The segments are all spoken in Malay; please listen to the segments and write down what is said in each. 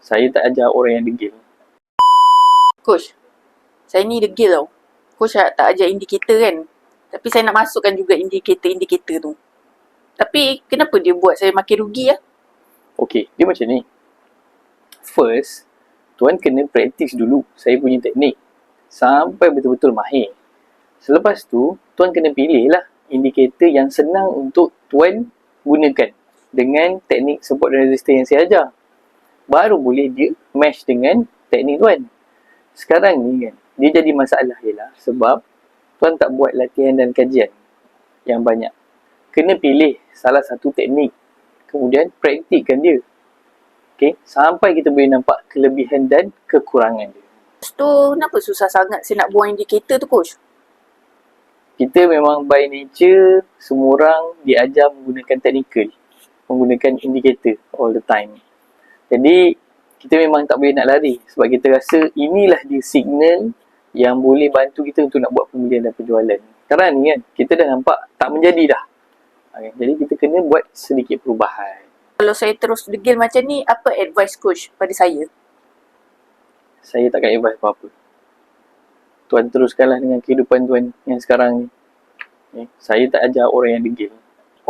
Saya tak ajar orang yang degil. Coach, saya ni degil tau. Coach tak ajar indikator kan. Tapi saya nak masukkan juga indikator tu. Tapi kenapa dia buat saya makin rugi ya? Okey, dia macam ni. First, tuan kena praktis dulu saya punya teknik sampai betul-betul mahir. Selepas tu, tuan kena pilih lah indikator yang senang untuk tuan gunakan dengan teknik support dan resistance yang saya ajar. Baru boleh dia match dengan teknik tuan. Sekarang ni kan, dia jadi masalah ialah sebab tuan tak buat latihan dan kajian yang banyak. Kena pilih salah satu teknik, kemudian praktikkan dia. Okay? Sampai kita boleh nampak kelebihan dan kekurangan dia. Lepas tu, kenapa susah sangat saya nak buang indikator tu, Coach? Kita memang by nature, semua orang diajar menggunakan technical, menggunakan indikator all the time. Jadi, kita memang tak boleh nak lari sebab kita rasa inilah dia signal yang boleh bantu kita untuk nak buat pembelian dan penjualan. Sekarang ni kan, kita dah nampak tak menjadi dah. Jadi, kita kena buat sedikit perubahan. Kalau saya terus degil macam ni, apa advice Coach pada saya? Saya takkan advice apa-apa. Tuan teruskanlah dengan kehidupan tuan yang sekarang ni. Saya tak ajar orang yang degil.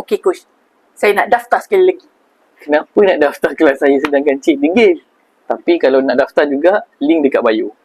Okey Coach, saya nak daftar sekali lagi. Kenapa nak daftar kelas saya sedangkan cik degil? Tapi kalau nak daftar juga, link dekat bio.